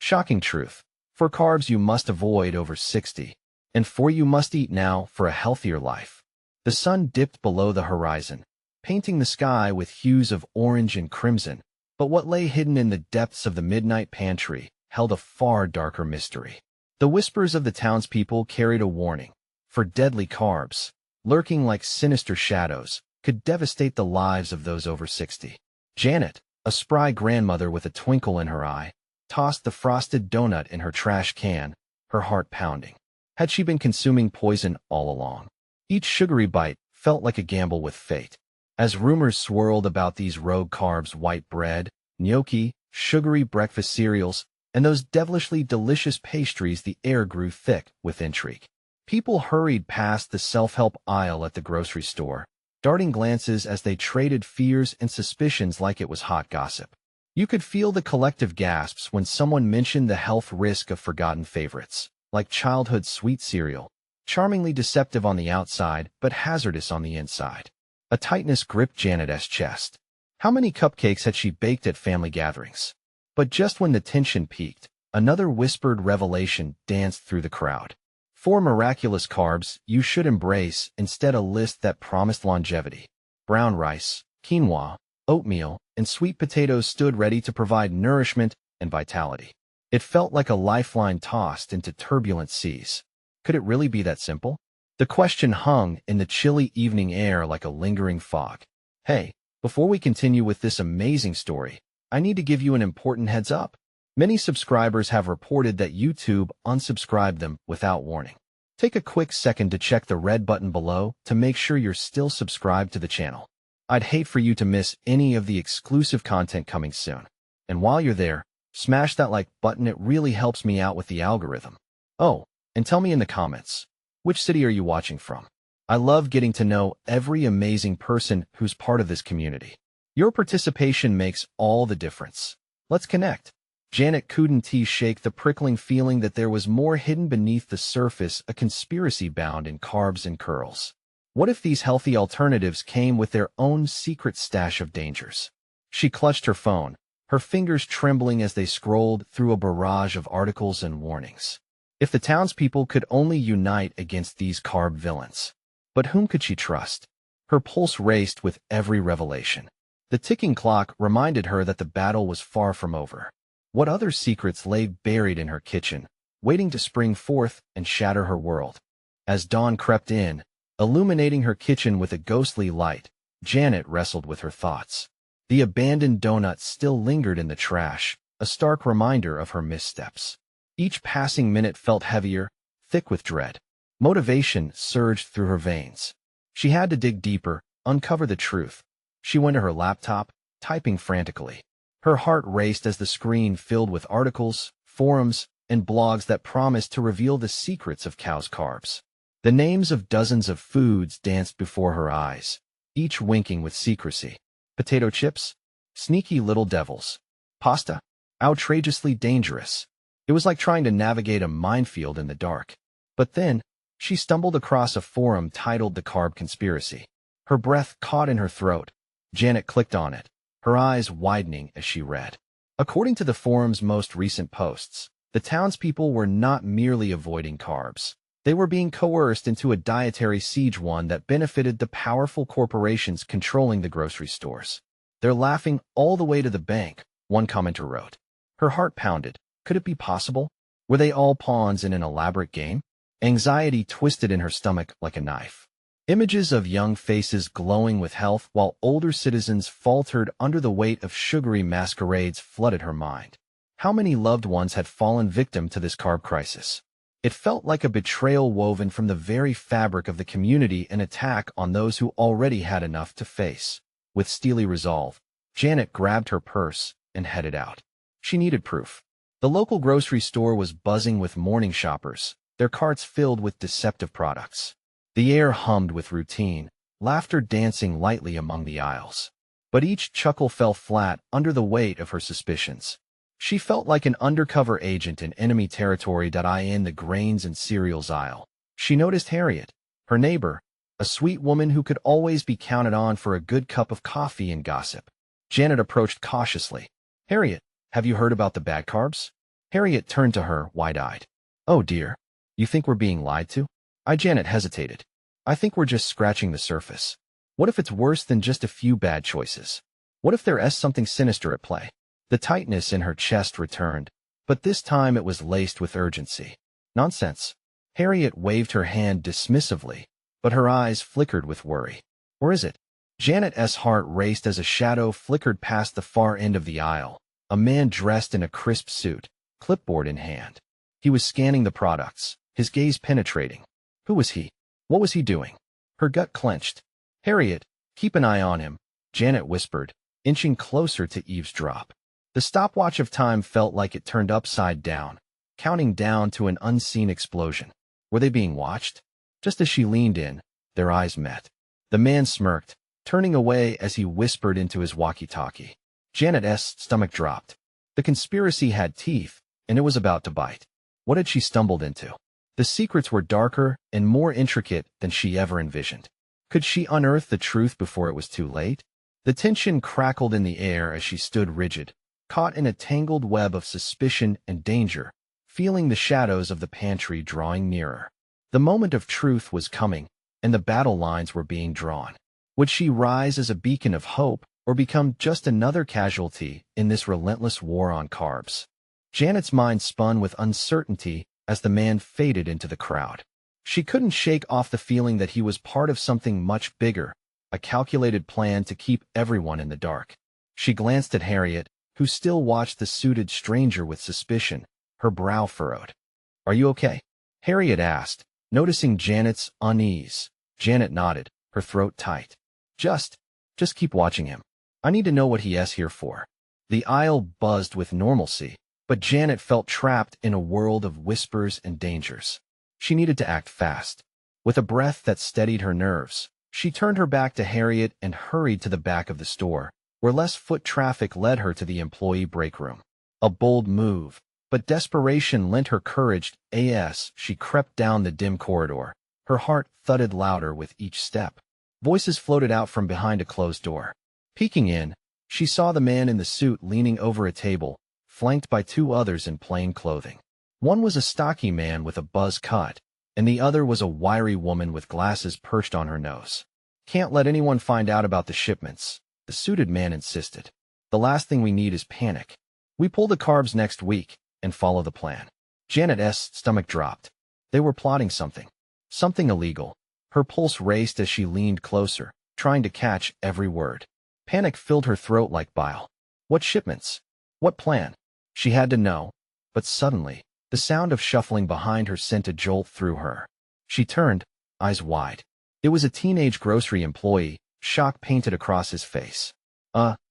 Shocking truth. 4 carbs you must avoid over 60, and 4 you must eat now for a healthier life. The sun dipped below the horizon, painting the sky with hues of orange and crimson, but what lay hidden in the depths of the midnight pantry held a far darker mystery. The whispers of the townspeople carried a warning, for deadly carbs, lurking like sinister shadows, could devastate the lives of those over 60. Janet, a spry grandmother with a twinkle in her eye, tossed the frosted donut in her trash can, her heart pounding. Had she been consuming poison all along? Each sugary bite felt like a gamble with fate. As rumors swirled about these rogue carbs, white bread, gnocchi, sugary breakfast cereals, and those devilishly delicious pastries, the air grew thick with intrigue. People hurried past the self-help aisle at the grocery store, darting glances as they traded fears and suspicions like it was hot gossip. You could feel the collective gasps when someone mentioned the health risk of forgotten favorites, like childhood sweet cereal, charmingly deceptive on the outside but hazardous on the inside. A tightness gripped Janet's chest. How many cupcakes had she baked at family gatherings? But just when the tension peaked, another whispered revelation danced through the crowd. 4 miraculous carbs you should embrace, instead a list that promised longevity. Brown rice, quinoa, oatmeal, and sweet potatoes stood ready to provide nourishment and vitality. It felt like a lifeline tossed into turbulent seas. Could it really be that simple? The question hung in the chilly evening air like a lingering fog. Hey, before we continue with this amazing story, I need to give you an important heads up. Many subscribers have reported that YouTube unsubscribed them without warning. Take a quick second to check the red button below to make sure you're still subscribed to the channel. I'd hate for you to miss any of the exclusive content coming soon. And while you're there, smash that like button. It really helps me out with the algorithm. Oh, and tell me in the comments, which city are you watching from? I love getting to know every amazing person who's part of this community. Your participation makes all the difference. Let's connect. Janet couldn't shake the prickling feeling that there was more hidden beneath the surface, a conspiracy bound in carbs and curls. What if these healthy alternatives came with their own secret stash of dangers? She clutched her phone, her fingers trembling as they scrolled through a barrage of articles and warnings. If the townspeople could only unite against these carb villains. But whom could she trust? Her pulse raced with every revelation. The ticking clock reminded her that the battle was far from over. What other secrets lay buried in her kitchen, waiting to spring forth and shatter her world? As dawn crept in, illuminating her kitchen with a ghostly light, Janet wrestled with her thoughts. The abandoned donut still lingered in the trash, a stark reminder of her missteps. Each passing minute felt heavier, thick with dread. Motivation surged through her veins. She had to dig deeper, uncover the truth. She went to her laptop, typing frantically. Her heart raced as the screen filled with articles, forums, and blogs that promised to reveal the secrets of cow's carbs. The names of dozens of foods danced before her eyes, each winking with secrecy. Potato chips? Sneaky little devils. Pasta? Outrageously dangerous. It was like trying to navigate a minefield in the dark. But then, she stumbled across a forum titled The Carb Conspiracy. Her breath caught in her throat. Janet clicked on it, her eyes widening as she read. According to the forum's most recent posts, the townspeople were not merely avoiding carbs. They were being coerced into a dietary siege, one that benefited the powerful corporations controlling the grocery stores. "They're laughing all the way to the bank," one commenter wrote. Her heart pounded. Could it be possible? Were they all pawns in an elaborate game? Anxiety twisted in her stomach like a knife. Images of young faces glowing with health while older citizens faltered under the weight of sugary masquerades flooded her mind. How many loved ones had fallen victim to this carb crisis? It felt like a betrayal woven from the very fabric of the community, an attack on those who already had enough to face. With steely resolve, Janet grabbed her purse and headed out. She needed proof. The local grocery store was buzzing with morning shoppers, their carts filled with deceptive products. The air hummed with routine, laughter dancing lightly among the aisles. But each chuckle fell flat under the weight of her suspicions. She felt like an undercover agent in enemy territory. In the grains and cereals aisle, she noticed Harriet, her neighbor, a sweet woman who could always be counted on for a good cup of coffee and gossip. Janet approached cautiously. "Harriet, have you heard about the bad carbs? Harriet turned to her, wide-eyed. Oh dear. You think we're being lied to? Janet hesitated. I think we're just scratching the surface. What if it's worse than just a few bad choices? What if there is something sinister at play? The tightness in her chest returned, but this time it was laced with urgency. Nonsense. Harriet waved her hand dismissively, but her eyes flickered with worry. Or is it? Janet's heart raced as a shadow flickered past the far end of the aisle, a man dressed in a crisp suit, clipboard in hand. He was scanning the products, his gaze penetrating. Who was he? What was he doing? Her gut clenched. Harriet, keep an eye on him, Janet whispered, inching closer to eavesdrop. The stopwatch of time felt like it turned upside down, counting down to an unseen explosion. Were they being watched? Just as she leaned in, their eyes met. The man smirked, turning away as he whispered into his walkie-talkie. Janet's stomach dropped. The conspiracy had teeth, and it was about to bite. What had she stumbled into? The secrets were darker and more intricate than she ever envisioned. Could she unearth the truth before it was too late? The tension crackled in the air as she stood rigid, caught in a tangled web of suspicion and danger, feeling the shadows of the pantry drawing nearer. The moment of truth was coming, and the battle lines were being drawn. Would she rise as a beacon of hope, or become just another casualty in this relentless war on carbs? Janet's mind spun with uncertainty as the man faded into the crowd. She couldn't shake off the feeling that he was part of something much bigger, a calculated plan to keep everyone in the dark. She glanced at Harriet, who still watched the suited stranger with suspicion, her brow furrowed. Are you okay? Harriet asked, noticing Janet's unease. Janet nodded, her throat tight. Just keep watching him. I need to know what he is here for. The aisle buzzed with normalcy, but Janet felt trapped in a world of whispers and dangers. She needed to act fast. With a breath that steadied her nerves, she turned her back to Harriet and hurried to the back of the store, where less foot traffic led her to the employee break room. A bold move, but desperation lent her courage as she crept down the dim corridor. Her heart thudded louder with each step. Voices floated out from behind a closed door. Peeking in, she saw the man in the suit leaning over a table, flanked by two others in plain clothing. One was a stocky man with a buzz cut, and the other was a wiry woman with glasses perched on her nose. Can't let anyone find out about the shipments, the suited man insisted. The last thing we need is panic. We pull the carbs next week and follow the plan. Janet's stomach dropped. They were plotting something. Something illegal. Her pulse raced as she leaned closer, trying to catch every word. Panic filled her throat like bile. What shipments? What plan? She had to know. But suddenly, the sound of shuffling behind her sent a jolt through her. She turned, eyes wide. It was a teenage grocery employee, shock painted across his face.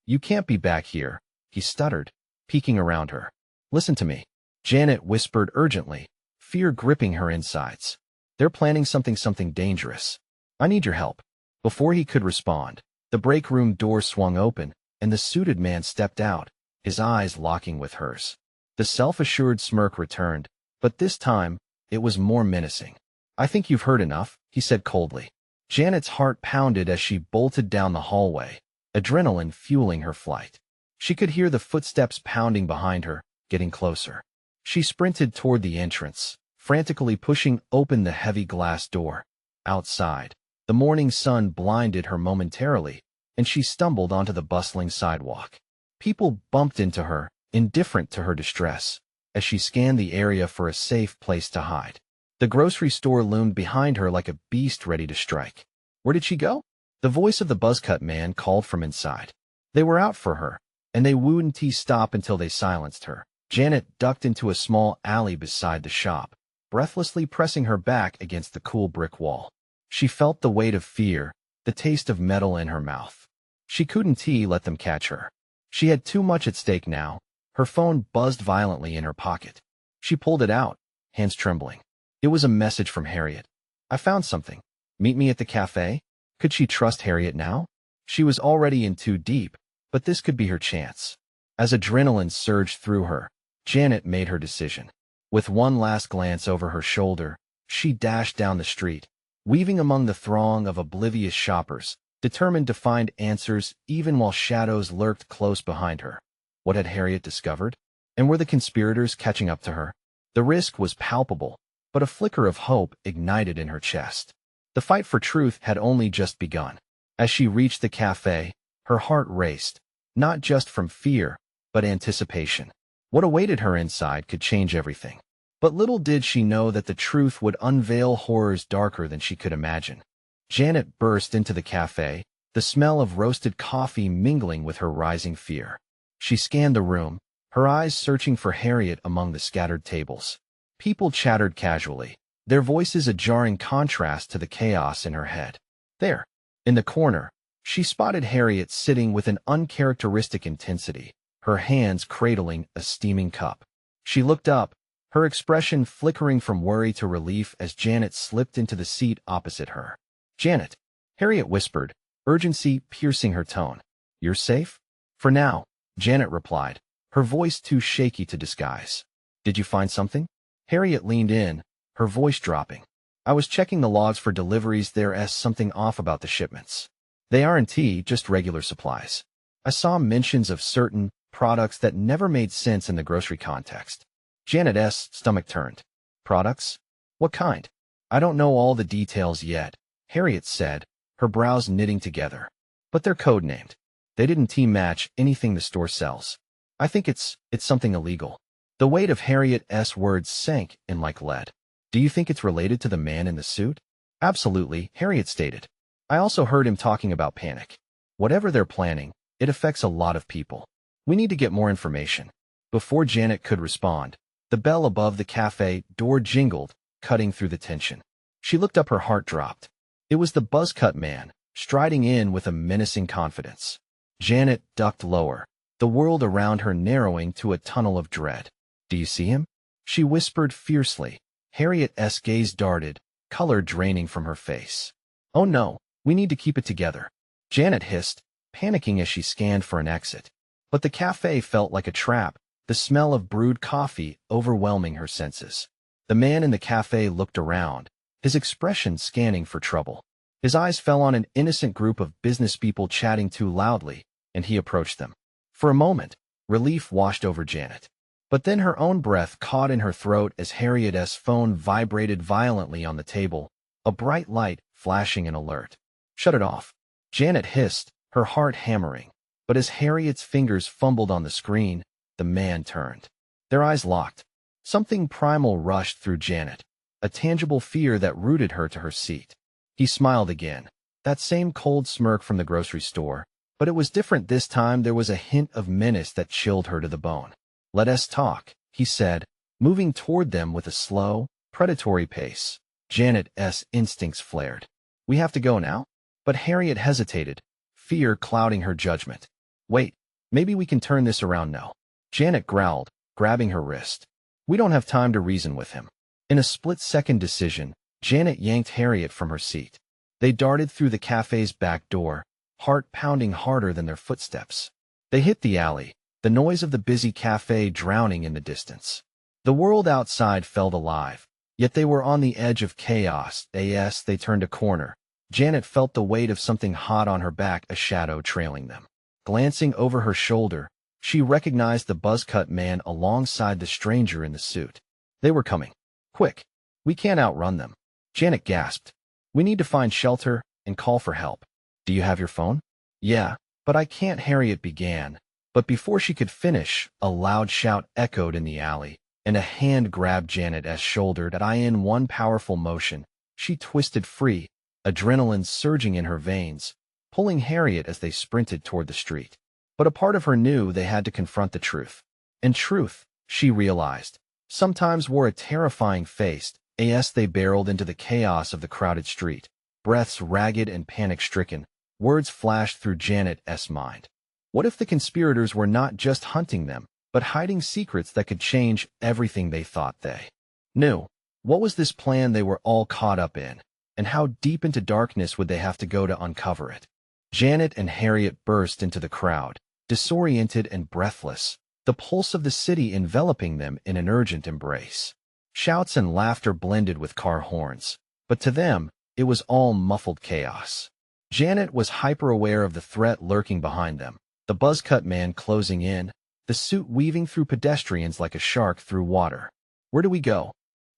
You can't be back here, he stuttered, peeking around her. Listen to me. Janet whispered urgently, fear gripping her insides. They're planning something dangerous. I need your help. Before he could respond, the break room door swung open, and the suited man stepped out, his eyes locking with hers. The self-assured smirk returned, but this time, it was more menacing. I think you've heard enough, he said coldly. Janet's heart pounded as she bolted down the hallway, adrenaline fueling her flight. She could hear the footsteps pounding behind her, getting closer. She sprinted toward the entrance, frantically pushing open the heavy glass door. Outside, the morning sun blinded her momentarily, and she stumbled onto the bustling sidewalk. People bumped into her, indifferent to her distress, as she scanned the area for a safe place to hide. The grocery store loomed behind her like a beast ready to strike. Where did she go? The voice of the buzzcut man called from inside. They were out for her, and they wouldn't stop until they silenced her. Janet ducked into a small alley beside the shop, breathlessly pressing her back against the cool brick wall. She felt the weight of fear, the taste of metal in her mouth. She couldn't let them catch her. She had too much at stake now. Her phone buzzed violently in her pocket. She pulled it out, hands trembling. It was a message from Harriet. I found something. Meet me at the cafe? Could she trust Harriet now? She was already in too deep, but this could be her chance. As adrenaline surged through her, Janet made her decision. With one last glance over her shoulder, she dashed down the street, weaving among the throng of oblivious shoppers, determined to find answers even while shadows lurked close behind her. What had Harriet discovered? And were the conspirators catching up to her? The risk was palpable, but a flicker of hope ignited in her chest. The fight for truth had only just begun. As she reached the cafe, her heart raced, not just from fear, but anticipation. What awaited her inside could change everything. But little did she know that the truth would unveil horrors darker than she could imagine. Janet burst into the cafe, the smell of roasted coffee mingling with her rising fear. She scanned the room, her eyes searching for Harriet among the scattered tables. People chattered casually, their voices a jarring contrast to the chaos in her head. There, in the corner, she spotted Harriet sitting with an uncharacteristic intensity, her hands cradling a steaming cup. She looked up, her expression flickering from worry to relief as Janet slipped into the seat opposite her. "Janet," Harriet whispered, urgency piercing her tone. "You're safe?" "For now," Janet replied, her voice too shaky to disguise. "Did you find something?" Harriet leaned in, her voice dropping. "I was checking the logs for deliveries. There's something off about the shipments. They aren't just regular supplies. I saw mentions of certain products that never made sense in the grocery context." Janet's stomach turned. "Products? What kind?" "I don't know all the details yet," Harriet said, her brows knitting together. "But they're code-named. They didn't match anything the store sells. I think it's something illegal." The weight of Harriet's words sank in like lead. "Do you think it's related to the man in the suit?" "Absolutely," Harriet stated. "I also heard him talking about panic. Whatever they're planning, it affects a lot of people. We need to get more information." Before Janet could respond, the bell above the cafe door jingled, cutting through the tension. She looked up, her heart dropped. It was the buzzcut man, striding in with a menacing confidence. Janet ducked lower, the world around her narrowing to a tunnel of dread. "Do you see him?" she whispered fiercely. Harriet's gaze darted, color draining from her face. "Oh no, we need to keep it together," Janet hissed, panicking as she scanned for an exit. But the cafe felt like a trap, the smell of brewed coffee overwhelming her senses. The man in the cafe looked around, his expression scanning for trouble. His eyes fell on an innocent group of businesspeople chatting too loudly, and he approached them. For a moment, relief washed over Janet. But then her own breath caught in her throat as Harriet's phone vibrated violently on the table, a bright light flashing an alert. "Shut it off," Janet hissed, her heart hammering. But as Harriet's fingers fumbled on the screen, the man turned. Their eyes locked. Something primal rushed through Janet, a tangible fear that rooted her to her seat. He smiled again, that same cold smirk from the grocery store, but it was different this time. There was a hint of menace that chilled her to the bone. "Let us talk," he said, moving toward them with a slow, predatory pace. Janet's instincts flared. "We have to go now?" But Harriet hesitated, fear clouding her judgment. "Wait, maybe we can turn this around now," Janet growled, grabbing her wrist. "We don't have time to reason with him." In a split-second decision, Janet yanked Harriet from her seat. They darted through the cafe's back door, heart pounding harder than their footsteps. They hit the alley, the noise of the busy cafe drowning in the distance. The world outside felt alive, yet they were on the edge of chaos. As they turned a corner, Janet felt the weight of something hot on her back, a shadow trailing them. Glancing over her shoulder, she recognized the buzzcut man alongside the stranger in the suit. They were coming. "Quick! We can't outrun them," Janet gasped. "We need to find shelter and call for help." "Do you have your phone?" "Yeah, but I can't," Harriet began. But before she could finish, a loud shout echoed in the alley, and a hand grabbed Janet's shoulder. In one powerful motion, she twisted free, adrenaline surging in her veins, pulling Harriet as they sprinted toward the street. But a part of her knew they had to confront the truth. And truth, she realized, sometimes wore a terrifying face as they barreled into the chaos of the crowded street. Breaths ragged and panic-stricken, words flashed through Janet's mind. What if the conspirators were not just hunting them, but hiding secrets that could change everything they thought they knew? What was this plan they were all caught up in, and how deep into darkness would they have to go to uncover it? Janet and Harriet burst into the crowd, disoriented and breathless, the pulse of the city enveloping them in an urgent embrace. Shouts and laughter blended with car horns, but to them, it was all muffled chaos. Janet was hyper-aware of the threat lurking behind them, the buzzcut man closing in, the suit weaving through pedestrians like a shark through water. Where do we go?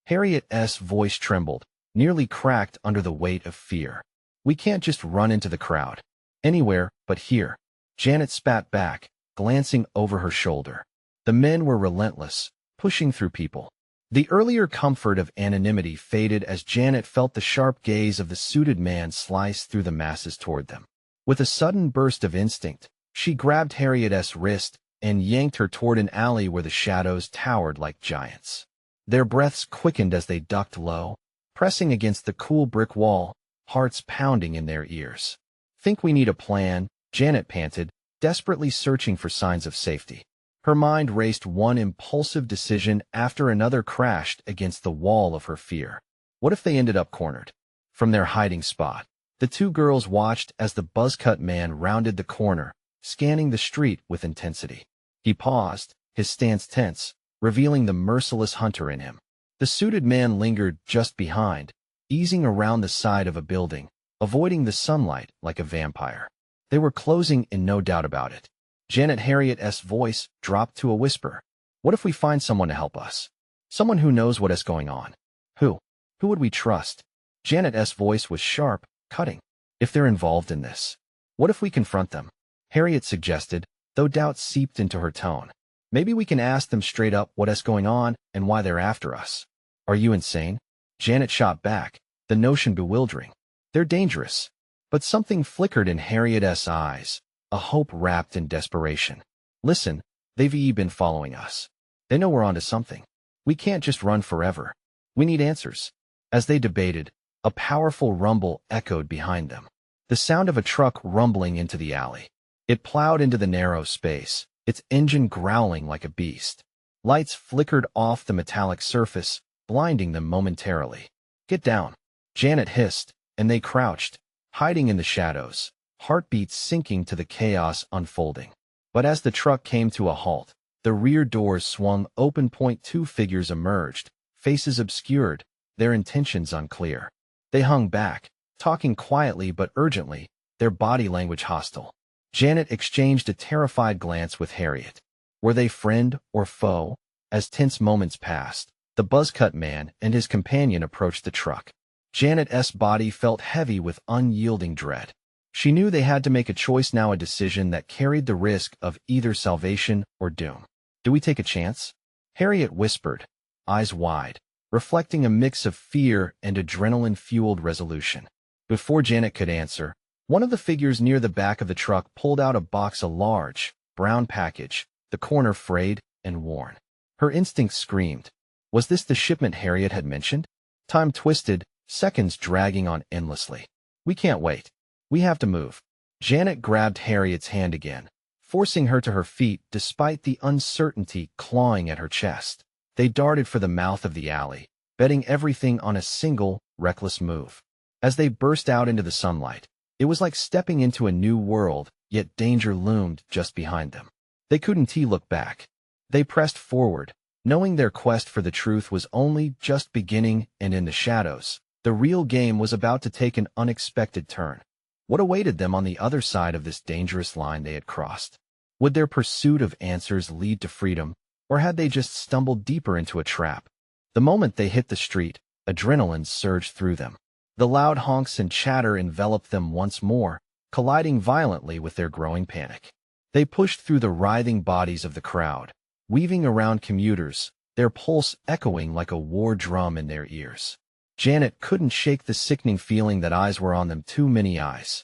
Harriet's voice trembled, nearly cracked under the weight of fear. We can't just run into the crowd. Anywhere but here. Janet spat back, glancing over her shoulder. The men were relentless, pushing through people. The earlier comfort of anonymity faded as Janet felt the sharp gaze of the suited man slice through the masses toward them. With a sudden burst of instinct, she grabbed Harriet's wrist and yanked her toward an alley where the shadows towered like giants. Their breaths quickened as they ducked low, pressing against the cool brick wall, hearts pounding in their ears. "Think we need a plan," Janet panted, desperately searching for signs of safety. Her mind raced, one impulsive decision after another crashed against the wall of her fear. What if they ended up cornered? From their hiding spot, the two girls watched as the buzzcut man rounded the corner, scanning the street with intensity. He paused, his stance tense, revealing the merciless hunter in him. The suited man lingered just behind, easing around the side of a building, avoiding the sunlight like a vampire. They were closing in, no doubt about it. Harriet's voice dropped to a whisper. "What if we find someone to help us? Someone who knows what is going on? Who? Who would we trust?" Janet's voice was sharp, cutting. "If they're involved in this, what if we confront them?" Harriet suggested, though doubt seeped into her tone. "Maybe we can ask them straight up what is going on and why they're after us." "Are you insane?" Janet shot back, the notion bewildering. "They're dangerous." But something flickered in Harriet's eyes, a hope wrapped in desperation. "Listen, they've been following us. They know we're onto something. We can't just run forever. We need answers." As they debated, a powerful rumble echoed behind them. The sound of a truck rumbling into the alley. It plowed into the narrow space, its engine growling like a beast. Lights flickered off the metallic surface, blinding them momentarily. "Get down," Janet hissed, and they crouched, hiding in the shadows, heartbeats sinking to the chaos unfolding. But as the truck came to a halt, the rear doors swung open. Two figures emerged, faces obscured, their intentions unclear. They hung back, talking quietly but urgently, their body language hostile. Janet exchanged a terrified glance with Harriet. Were they friend or foe? As tense moments passed, the buzzcut man and his companion approached the truck. Janet's body felt heavy with unyielding dread. She knew they had to make a choice now, a decision that carried the risk of either salvation or doom. "Do we take a chance?" Harriet whispered, eyes wide, reflecting a mix of fear and adrenaline-fueled resolution. Before Janet could answer, one of the figures near the back of the truck pulled out a box, a large, brown package, the corner frayed and worn. Her instincts screamed. Was this the shipment Harriet had mentioned? Time twisted, seconds dragging on endlessly. "We can't wait. We have to move." Janet grabbed Harriet's hand again, forcing her to her feet despite the uncertainty clawing at her chest. They darted for the mouth of the alley, betting everything on a single, reckless move. As they burst out into the sunlight, it was like stepping into a new world, yet danger loomed just behind them. They couldn't look back. They pressed forward, knowing their quest for the truth was only just beginning, and in the shadows, the real game was about to take an unexpected turn. What awaited them on the other side of this dangerous line they had crossed? Would their pursuit of answers lead to freedom, or had they just stumbled deeper into a trap? The moment they hit the street, adrenaline surged through them. The loud honks and chatter enveloped them once more, colliding violently with their growing panic. They pushed through the writhing bodies of the crowd, weaving around commuters, their pulse echoing like a war drum in their ears. Janet couldn't shake the sickening feeling that eyes were on them, too many eyes.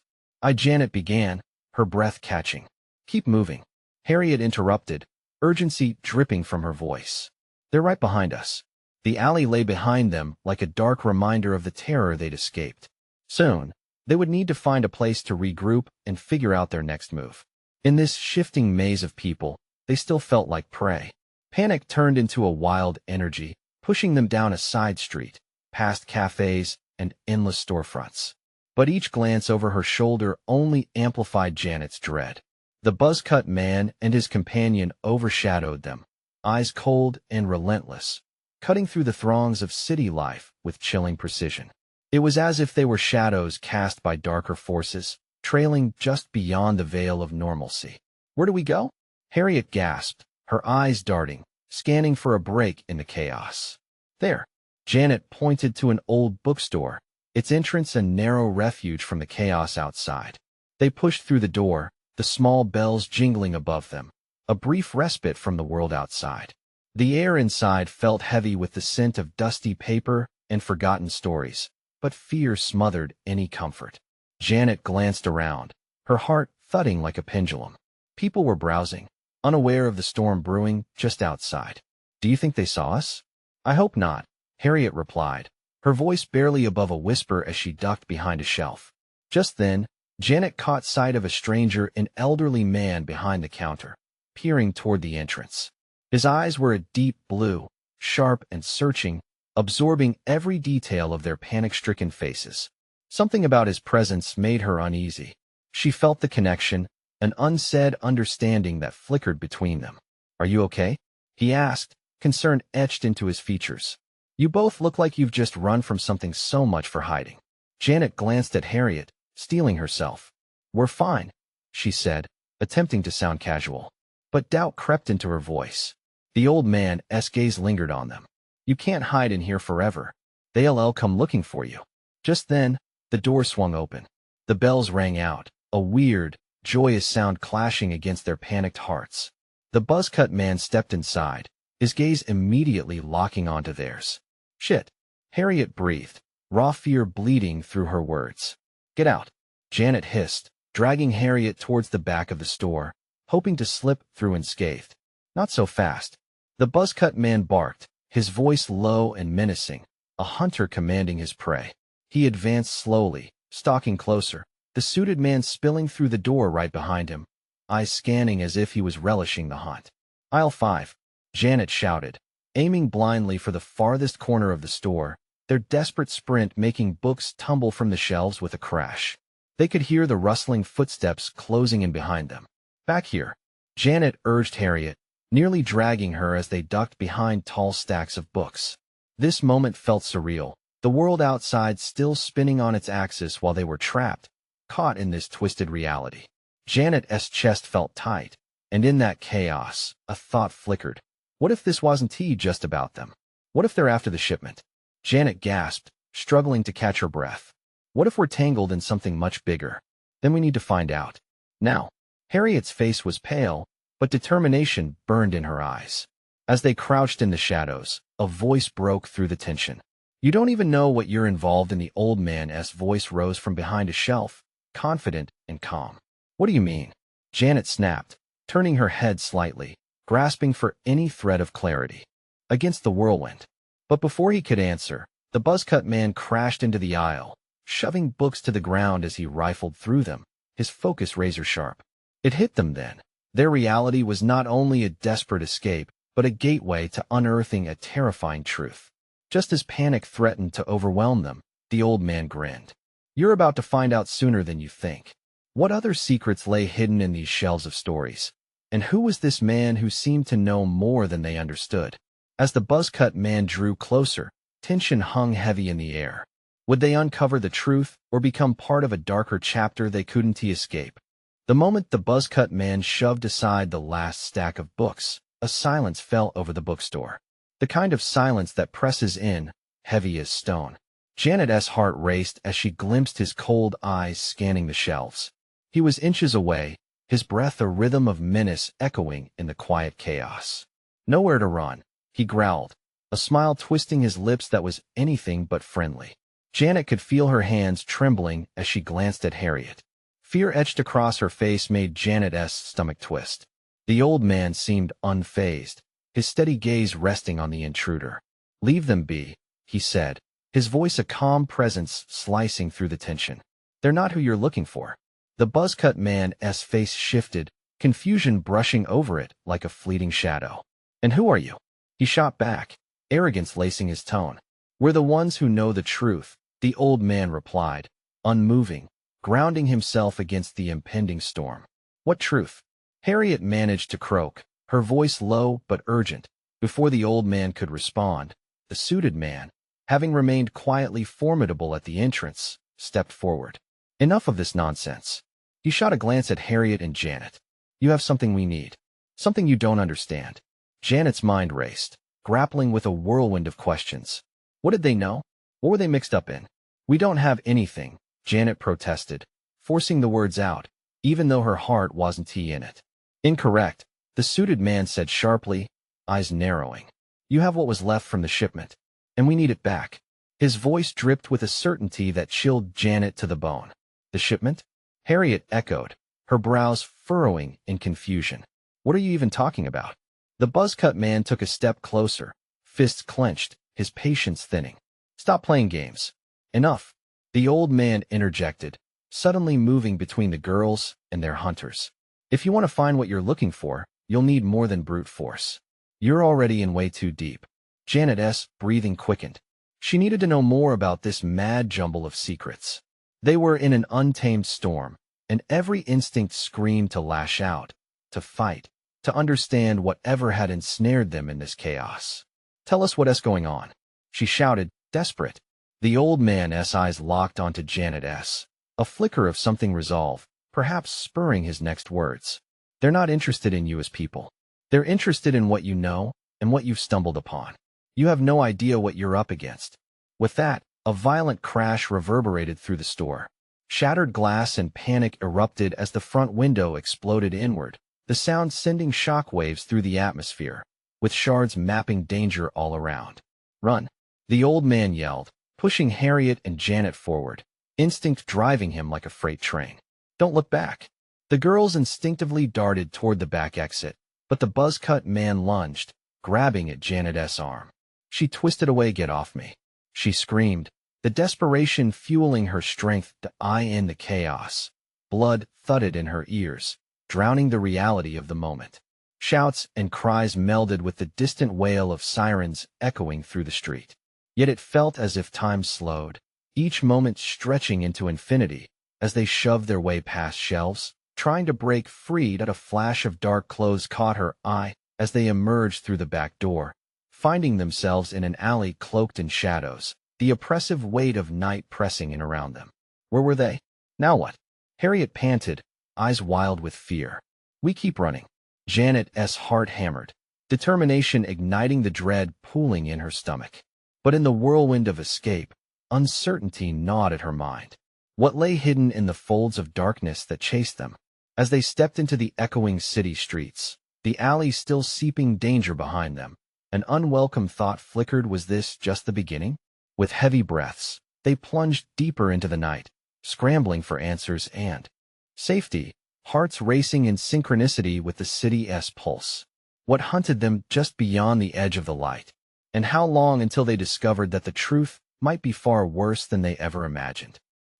Janet began, her breath catching. "Keep moving." Harriet interrupted, urgency dripping from her voice. "They're right behind us." The alley lay behind them like a dark reminder of the terror they'd escaped. Soon, they would need to find a place to regroup and figure out their next move. In this shifting maze of people, they still felt like prey. Panic turned into a wild energy, pushing them down a side street, past cafes and endless storefronts. But each glance over her shoulder only amplified Janet's dread. The buzzcut man and his companion overshadowed them, eyes cold and relentless, cutting through the throngs of city life with chilling precision. It was as if they were shadows cast by darker forces, trailing just beyond the veil of normalcy. "Where do we go?" Harriet gasped, her eyes darting, scanning for a break in the chaos. There, Janet pointed to an old bookstore, its entrance a narrow refuge from the chaos outside. They pushed through the door, the small bells jingling above them, a brief respite from the world outside. The air inside felt heavy with the scent of dusty paper and forgotten stories, but fear smothered any comfort. Janet glanced around, her heart thudding like a pendulum. People were browsing, unaware of the storm brewing just outside. "Do you think they saw us?" "I hope not," Harriet replied, her voice barely above a whisper as she ducked behind a shelf. Just then, Janet caught sight of a stranger, an elderly man behind the counter, peering toward the entrance. His eyes were a deep blue, sharp and searching, absorbing every detail of their panic-stricken faces. Something about his presence made her uneasy. She felt the connection, an unsaid understanding that flickered between them. "Are you okay?" he asked, concern etched into his features. "You both look like you've just run from something so much for hiding." Janet glanced at Harriet, steeling herself. "We're fine," she said, attempting to sound casual. But doubt crept into her voice. The old man's gaze lingered on them. "You can't hide in here forever. They'll come looking for you." Just then, the door swung open. The bells rang out, a weird, joyous sound clashing against their panicked hearts. The buzzcut man stepped inside, his gaze immediately locking onto theirs. "Shit," Harriet breathed, raw fear bleeding through her words. "Get out," Janet hissed, dragging Harriet towards the back of the store, hoping to slip through unscathed. "Not so fast." The buzzcut man barked, his voice low and menacing, a hunter commanding his prey. He advanced slowly, stalking closer, the suited man spilling through the door right behind him, eyes scanning as if he was relishing the hunt. "Aisle 5, Janet shouted, aiming blindly for the farthest corner of the store, their desperate sprint making books tumble from the shelves with a crash. They could hear the rustling footsteps closing in behind them. "Back here," Janet urged Harriet, nearly dragging her as they ducked behind tall stacks of books. This moment felt surreal, the world outside still spinning on its axis while they were trapped, caught in this twisted reality. Janet's chest felt tight, and in that chaos, a thought flickered. What if this wasn't just about them? What if they're after the shipment? Janet gasped, struggling to catch her breath. What if we're tangled in something much bigger? Then we need to find out. Now. Harriet's face was pale, but determination burned in her eyes. As they crouched in the shadows, a voice broke through the tension. "You don't even know what you're involved in." The old man's voice rose from behind a shelf, confident and calm. "What do you mean?" Janet snapped, turning her head slightly, grasping for any thread of clarity. "Against the whirlwind." But before he could answer, the buzzcut man crashed into the aisle, shoving books to the ground as he rifled through them, his focus razor-sharp. It hit them then. Their reality was not only a desperate escape, but a gateway to unearthing a terrifying truth. Just as panic threatened to overwhelm them, the old man grinned. "You're about to find out sooner than you think. What other secrets lay hidden in these shelves of stories? And who was this man who seemed to know more than they understood?" As the buzzcut man drew closer, tension hung heavy in the air. Would they uncover the truth or become part of a darker chapter they couldn't escape? The moment the buzzcut man shoved aside the last stack of books, a silence fell over the bookstore. The kind of silence that presses in, heavy as stone. Janet's heart raced as she glimpsed his cold eyes scanning the shelves. He was inches away, his breath a rhythm of menace echoing in the quiet chaos. "Nowhere to run," he growled, a smile twisting his lips that was anything but friendly. Janet could feel her hands trembling as she glanced at Harriet. Fear etched across her face made Janet's stomach twist. The old man seemed unfazed, his steady gaze resting on the intruder. "Leave them be," he said, his voice a calm presence slicing through the tension. "They're not who you're looking for." The buzzcut man's face shifted, confusion brushing over it like a fleeting shadow. "And who are you?" He shot back, arrogance lacing his tone. "We're the ones who know the truth," the old man replied, unmoving, grounding himself against the impending storm. "What truth?" Harriet managed to croak, her voice low but urgent. Before the old man could respond, the suited man, having remained quietly formidable at the entrance, stepped forward. "Enough of this nonsense." He shot a glance at Harriet and Janet. "You have something we need." Something you don't understand. Janet's mind raced, grappling with a whirlwind of questions. What did they know? What were they mixed up in? We don't have anything, Janet protested, forcing the words out, even though her heart wasn't in it. Incorrect, the suited man said sharply, eyes narrowing. You have what was left from the shipment, and we need it back. His voice dripped with a certainty that chilled Janet to the bone. The shipment? Harriet echoed, her brows furrowing in confusion. What are you even talking about? The buzzcut man took a step closer, fists clenched, his patience thinning. Stop playing games. Enough. The old man interjected, suddenly moving between the girls and their hunters. If you want to find what you're looking for, you'll need more than brute force. You're already in way too deep. Janet's breathing quickened. She needed to know more about this mad jumble of secrets. They were in an untamed storm, and every instinct screamed to lash out, to fight, to understand whatever had ensnared them in this chaos. Tell us what's going on, she shouted, desperate. The old man's eyes locked onto Janet's, a flicker of something resolve, perhaps spurring his next words. They're not interested in you as people. They're interested in what you know and what you've stumbled upon. You have no idea what you're up against. With that, a violent crash reverberated through the store. Shattered glass and panic erupted as the front window exploded inward, the sound sending shockwaves through the atmosphere, with shards mapping danger all around. Run! The old man yelled, pushing Harriet and Janet forward, instinct driving him like a freight train. Don't look back. The girls instinctively darted toward the back exit, but the buzzcut man lunged, grabbing at Janet's arm. She twisted away. Get off me, she screamed, the desperation fueling her strength to eye in the chaos. Blood thudded in her ears, drowning the reality of the moment. Shouts and cries melded with the distant wail of sirens echoing through the street. Yet it felt as if time slowed, each moment stretching into infinity as they shoved their way past shelves, trying to break free. That a flash of dark clothes caught her eye as they emerged through the back door, finding themselves in an alley cloaked in shadows, the oppressive weight of night pressing in around them. Where were they? Now what? Harriet panted, eyes wild with fear. We keep running. Janet's heart hammered, determination igniting the dread pooling in her stomach. But in the whirlwind of escape, uncertainty gnawed at her mind. What lay hidden in the folds of darkness that chased them? As they stepped into the echoing city streets, the alley still seeping danger behind them, an unwelcome thought flickered. Was this just the beginning? With heavy breaths, they plunged deeper into the night, scrambling for answers and safety, hearts racing in synchronicity with the city's pulse. What hunted them just beyond the edge of the light? And how long until they discovered that the truth might be far worse than they ever imagined?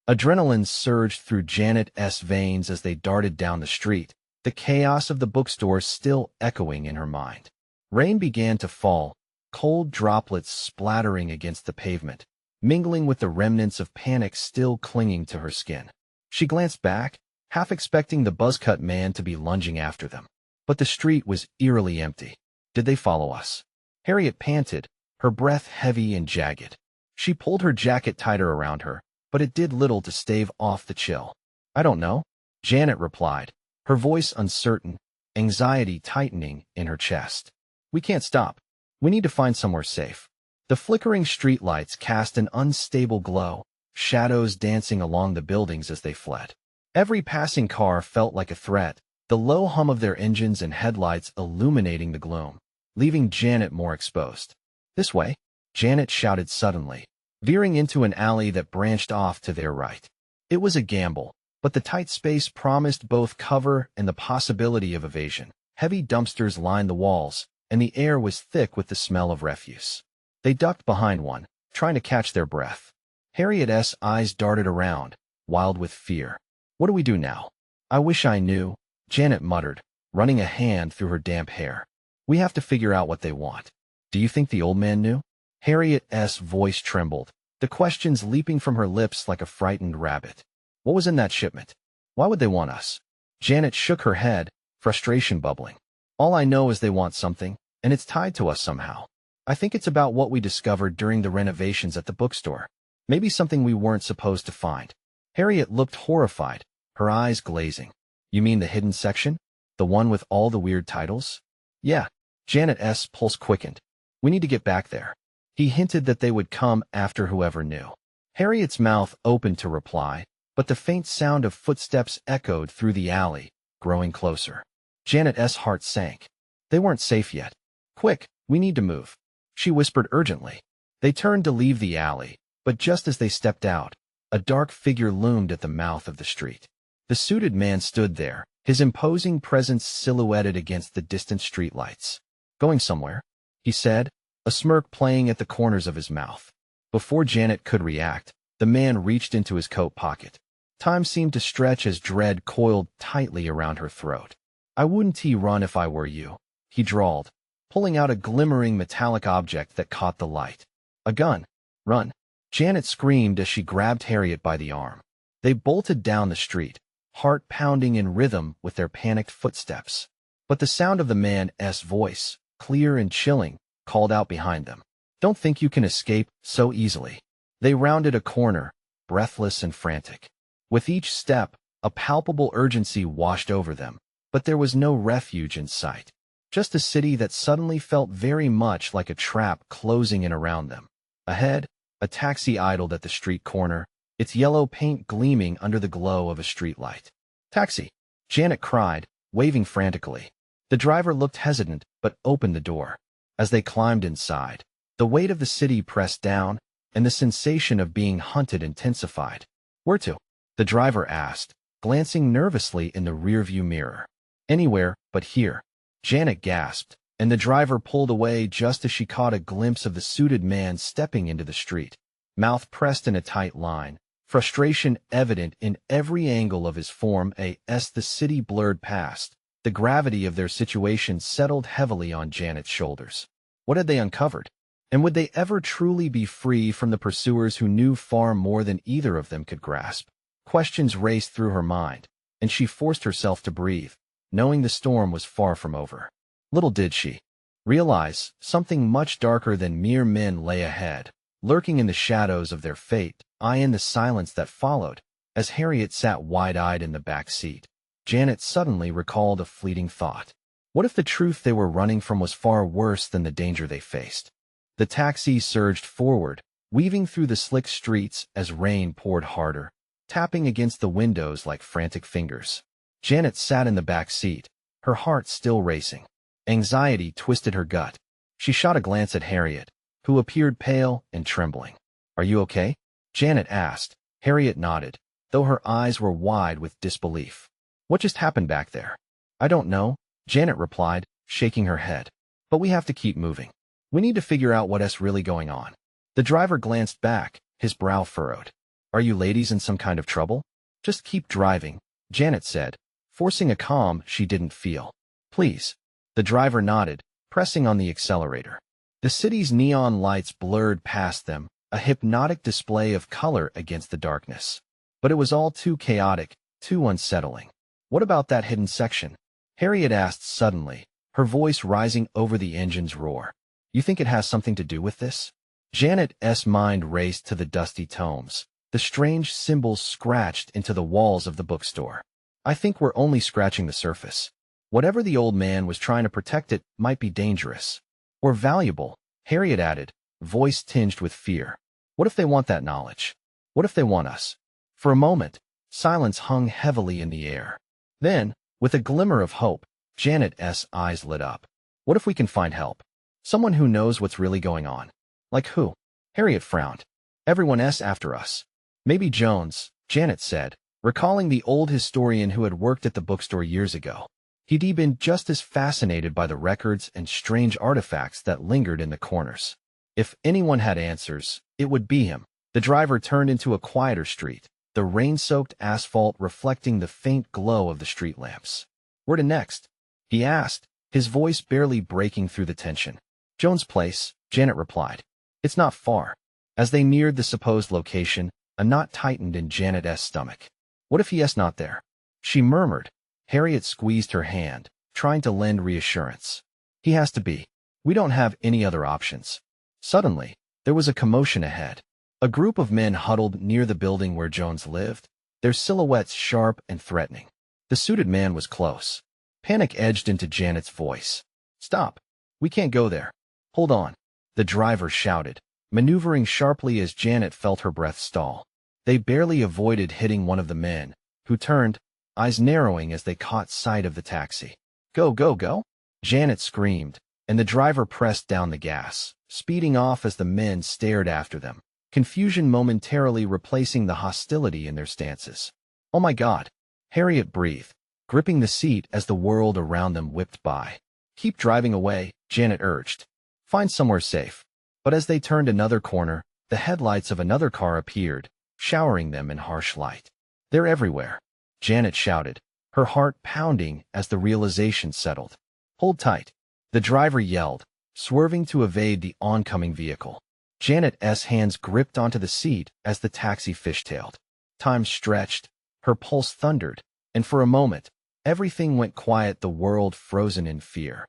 Adrenaline surged through Janet's veins as they darted down the street, the chaos of the bookstore still echoing in her mind. Rain began to fall, cold droplets splattering against the pavement, mingling with the remnants of panic still clinging to her skin. She glanced back, half expecting the buzzcut man to be lunging after them. But the street was eerily empty. Did they follow us? Harriet panted, her breath heavy and jagged. She pulled her jacket tighter around her, but it did little to stave off the chill. I don't know, Janet replied, her voice uncertain, anxiety tightening in her chest. We can't stop. We need to find somewhere safe. The flickering streetlights cast an unstable glow, shadows dancing along the buildings as they fled. Every passing car felt like a threat, the low hum of their engines and headlights illuminating the gloom, leaving Janet more exposed. This way, Janet shouted suddenly, veering into an alley that branched off to their right. It was a gamble, but the tight space promised both cover and the possibility of evasion. Heavy dumpsters lined the walls, and the air was thick with the smell of refuse. They ducked behind one, trying to catch their breath. Harriet's eyes darted around, wild with fear. What do we do now? I wish I knew, Janet muttered, running a hand through her damp hair. We have to figure out what they want. Do you think the old man knew? Harriet's voice trembled, the questions leaping from her lips like a frightened rabbit. What was in that shipment? Why would they want us? Janet shook her head, frustration bubbling. All I know is they want something, and it's tied to us somehow. I think it's about what we discovered during the renovations at the bookstore. Maybe something we weren't supposed to find. Harriet looked horrified, her eyes glazing. You mean the hidden section? The one with all the weird titles? Yeah. Janet's pulse quickened. We need to get back there. He hinted that they would come after whoever knew. Harriet's mouth opened to reply, but the faint sound of footsteps echoed through the alley, growing closer. Janet's heart sank. They weren't safe yet. Quick, we need to move, she whispered urgently. They turned to leave the alley, but just as they stepped out, a dark figure loomed at the mouth of the street. The suited man stood there, his imposing presence silhouetted against the distant streetlights. Going somewhere? He said, a smirk playing at the corners of his mouth. Before Janet could react, the man reached into his coat pocket. Time seemed to stretch as dread coiled tightly around her throat. I wouldn't run if I were you, he drawled, pulling out a glimmering metallic object that caught the light. A gun. Run. Janet screamed as she grabbed Harriet by the arm. They bolted down the street, heart pounding in rhythm with their panicked footsteps. But the sound of the man's voice, clear and chilling, called out behind them. Don't think you can escape so easily. They rounded a corner, breathless and frantic. With each step, a palpable urgency washed over them, but there was no refuge in sight. Just a city that suddenly felt very much like a trap closing in around them. Ahead, a taxi idled at the street corner, its yellow paint gleaming under the glow of a streetlight. Taxi! Janet cried, waving frantically. The driver looked hesitant, but opened the door. As they climbed inside, the weight of the city pressed down, and the sensation of being hunted intensified. Where to? The driver asked, glancing nervously in the rearview mirror. Anywhere but here. Janet gasped, and the driver pulled away just as she caught a glimpse of the suited man stepping into the street. Mouth pressed in a tight line, frustration evident in every angle of his form as the city blurred past. The gravity of their situation settled heavily on Janet's shoulders. What had they uncovered? And would they ever truly be free from the pursuers who knew far more than either of them could grasp? Questions raced through her mind, and she forced herself to breathe, knowing the storm was far from over. Little did she realize something much darker than mere men lay ahead, lurking in the shadows of their fate. In the silence that followed, as Harriet sat wide-eyed in the back seat, Janet suddenly recalled a fleeting thought. What if the truth they were running from was far worse than the danger they faced? The taxi surged forward, weaving through the slick streets as rain poured harder, tapping against the windows like frantic fingers. Janet sat in the back seat, her heart still racing. Anxiety twisted her gut. She shot a glance at Harriet, who appeared pale and trembling. Are you okay? Janet asked. Harriet nodded, though her eyes were wide with disbelief. What just happened back there? I don't know, Janet replied, shaking her head. But we have to keep moving. We need to figure out what's really going on. The driver glanced back, his brow furrowed. Are you ladies in some kind of trouble? Just keep driving, Janet said, forcing a calm she didn't feel. Please. The driver nodded, pressing on the accelerator. The city's neon lights blurred past them, a hypnotic display of color against the darkness. But it was all too chaotic, too unsettling. What about that hidden section? Harriet asked suddenly, her voice rising over the engine's roar. You think it has something to do with this? Janet's mind raced to the dusty tomes, the strange symbols scratched into the walls of the bookstore. I think we're only scratching the surface. Whatever the old man was trying to protect, it might be dangerous. Or valuable, Harriet added, voice tinged with fear. What if they want that knowledge? What if they want us? For a moment, silence hung heavily in the air. Then, with a glimmer of hope, Janet's eyes lit up. What if we can find help? Someone who knows what's really going on. Like who? Harriet frowned. Everyone's after us. Maybe Jones, Janet said, recalling the old historian who had worked at the bookstore years ago. He'd been just as fascinated by the records and strange artifacts that lingered in the corners. If anyone had answers, it would be him. The driver turned into a quieter street, the rain-soaked asphalt reflecting the faint glow of the street lamps. Where to next? He asked, his voice barely breaking through the tension. Jones' place, Janet replied. It's not far. As they neared the supposed location, a knot tightened in Janet's stomach. What if he's not there? She murmured. Harriet squeezed her hand, trying to lend reassurance. He has to be. We don't have any other options. Suddenly, there was a commotion ahead. A group of men huddled near the building where Jones lived, their silhouettes sharp and threatening. The suited man was close. Panic edged into Janet's voice. Stop. We can't go there. Hold on. The driver shouted, maneuvering sharply as Janet felt her breath stall. They barely avoided hitting one of the men, who turned, eyes narrowing as they caught sight of the taxi. Go, go, go! Janet screamed, and the driver pressed down the gas, speeding off as the men stared after them, confusion momentarily replacing the hostility in their stances. Oh my God! Harriet breathed, gripping the seat as the world around them whipped by. Keep driving away, Janet urged. Find somewhere safe. But as they turned another corner, the headlights of another car appeared, showering them in harsh light. They're everywhere, Janet shouted, her heart pounding as the realization settled. Hold tight, the driver yelled, swerving to evade the oncoming vehicle. Janet's hands gripped onto the seat as the taxi fishtailed. Time stretched, her pulse thundered, and for a moment, everything went quiet, the world frozen in fear.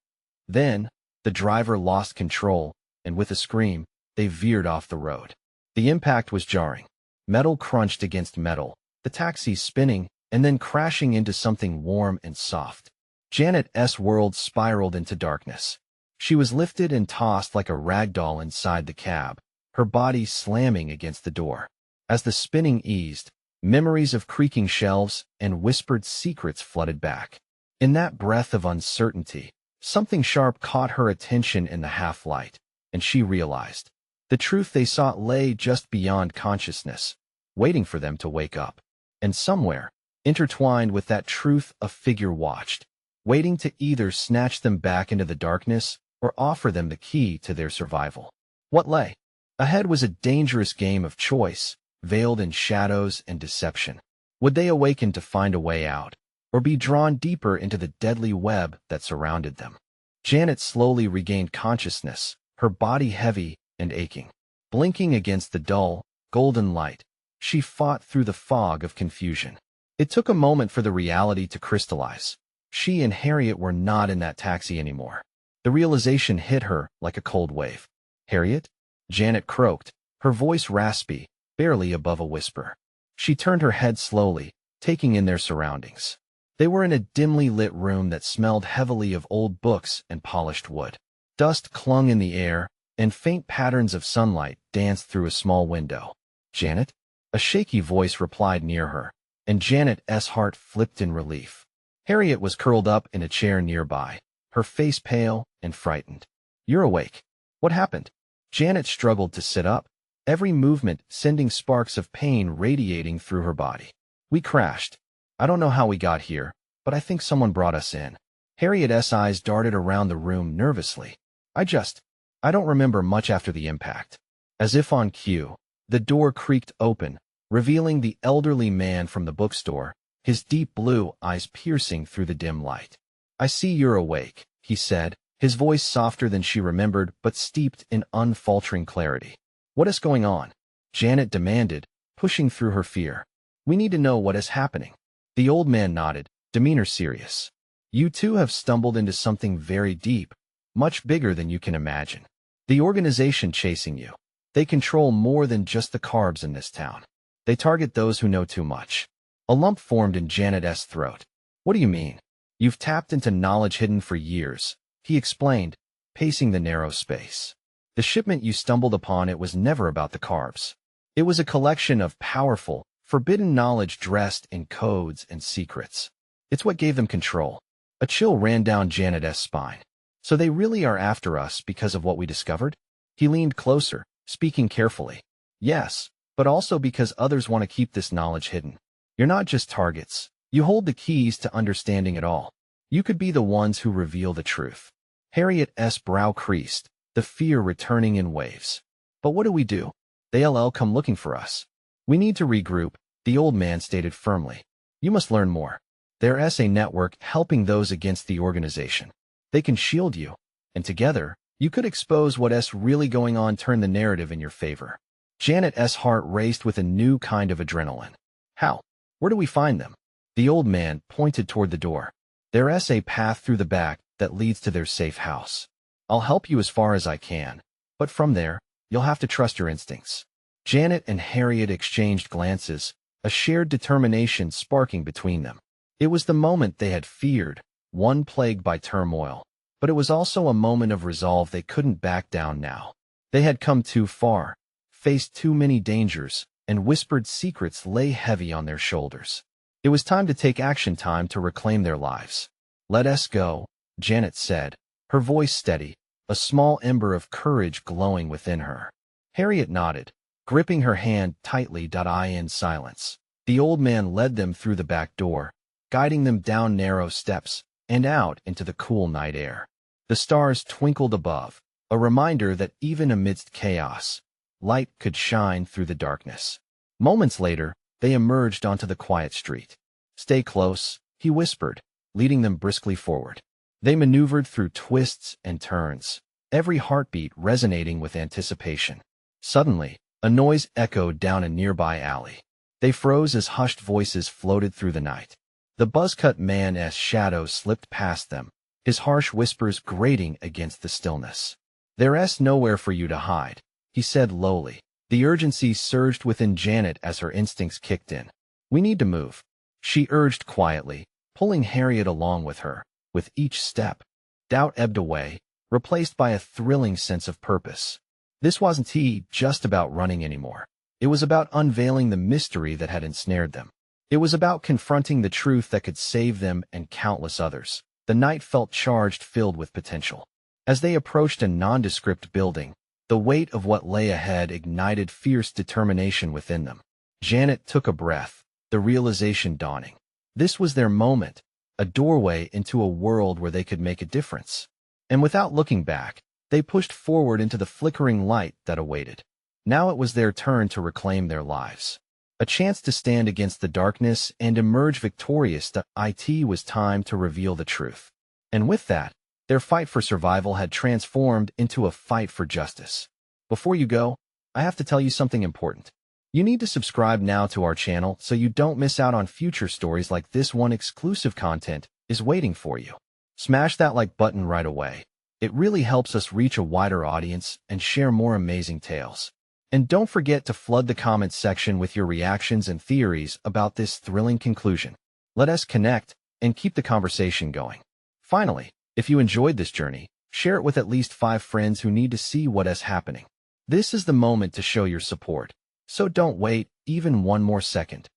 Then, the driver lost control, and with a scream, they veered off the road. The impact was jarring. Metal crunched against metal, the taxi spinning, and then crashing into something warm and soft. Janet's world spiraled into darkness. She was lifted and tossed like a rag doll inside the cab, her body slamming against the door. As the spinning eased, memories of creaking shelves and whispered secrets flooded back. In that breath of uncertainty, something sharp caught her attention in the half-light, and she realized. The truth they sought lay just beyond consciousness, waiting for them to wake up. And somewhere, intertwined with that truth, a figure watched, waiting to either snatch them back into the darkness or offer them the key to their survival. What lay ahead was a dangerous game of choice, veiled in shadows and deception. Would they awaken to find a way out, or be drawn deeper into the deadly web that surrounded them? Janet slowly regained consciousness, her body heavy and aching. Blinking against the dull, golden light, she fought through the fog of confusion. It took a moment for the reality to crystallize. She and Harriet were not in that taxi anymore. The realization hit her like a cold wave. Harriet? Janet croaked, her voice raspy, barely above a whisper. She turned her head slowly, taking in their surroundings. They were in a dimly lit room that smelled heavily of old books and polished wood. Dust clung in the air, and faint patterns of sunlight danced through a small window. Janet? A shaky voice replied near her, and Janet's heart flipped in relief. Harriet was curled up in a chair nearby, her face pale and frightened. You're awake. What happened? Janet struggled to sit up, every movement sending sparks of pain radiating through her body. We crashed. I don't know how we got here, but I think someone brought us in. Harriet's eyes darted around the room nervously. I don't remember much after the impact. As if on cue, the door creaked open, revealing the elderly man from the bookstore, his deep blue eyes piercing through the dim light. I see you're awake, he said, his voice softer than she remembered but steeped in unfaltering clarity. What is going on? Janet demanded, pushing through her fear. We need to know what is happening. The old man nodded, demeanor serious. You two have stumbled into something very deep, much bigger than you can imagine. The organization chasing you. They control more than just the CARBS in this town. They target those who know too much. A lump formed in Janet's throat. What do you mean? You've tapped into knowledge hidden for years, he explained, pacing the narrow space. The shipment you stumbled upon, it was never about the CARBS. It was a collection of powerful, forbidden knowledge dressed in codes and secrets. It's what gave them control. A chill ran down Janet's spine. So they really are after us because of what we discovered? He leaned closer, speaking carefully. Yes, but also because others want to keep this knowledge hidden. You're not just targets. You hold the keys to understanding it all. You could be the ones who reveal the truth. Harriet's brow creased, the fear returning in waves. But what do? They'll come looking for us. We need to regroup, the old man stated firmly. You must learn more. There's a network helping those against the organization. They can shield you, and together, you could expose what's really going on, turn the narrative in your favor. Janet's heart raced with a new kind of adrenaline. How? Where do we find them? The old man pointed toward the door. There's a path through the back that leads to their safe house. I'll help you as far as I can, but from there, you'll have to trust your instincts. Janet and Harriet exchanged glances, a shared determination sparking between them. It was the moment they had feared, one plagued by turmoil. But it was also a moment of resolve. They couldn't back down now. They had come too far, faced too many dangers, and whispered secrets lay heavy on their shoulders. It was time to take action, time to reclaim their lives. "Let us go," Janet said, her voice steady, a small ember of courage glowing within her. Harriet nodded, gripping her hand tightly. In silence, the old man led them through the back door, guiding them down narrow steps and out into the cool night air. The stars twinkled above, a reminder that even amidst chaos, light could shine through the darkness. Moments later, they emerged onto the quiet street. "Stay close," he whispered, leading them briskly forward. They maneuvered through twists and turns, every heartbeat resonating with anticipation. Suddenly, a noise echoed down a nearby alley. They froze as hushed voices floated through the night. The buzzcut man's shadow slipped past them, his harsh whispers grating against the stillness. "There's nowhere for you to hide," he said lowly. The urgency surged within Janet as her instincts kicked in. "We need to move," she urged quietly, pulling Harriet along with her. With each step, doubt ebbed away, replaced by a thrilling sense of purpose. This wasn't just about running anymore. It was about unveiling the mystery that had ensnared them. It was about confronting the truth that could save them and countless others. The night felt charged, filled with potential. As they approached a nondescript building, the weight of what lay ahead ignited fierce determination within them. Janet took a breath, the realization dawning. This was their moment, a doorway into a world where they could make a difference. And without looking back, they pushed forward into the flickering light that awaited. Now it was their turn to reclaim their lives. A chance to stand against the darkness and emerge victorious. It was time to reveal the truth. And with that, their fight for survival had transformed into a fight for justice. Before you go, I have to tell you something important. You need to subscribe now to our channel so you don't miss out on future stories like this one. Exclusive content is waiting for you. Smash that like button right away. It really helps us reach a wider audience and share more amazing tales. And don't forget to flood the comments section with your reactions and theories about this thrilling conclusion. Let us connect and keep the conversation going. Finally, if you enjoyed this journey, share it with at least 5 friends who need to see what is happening. This is the moment to show your support. So don't wait even one more second.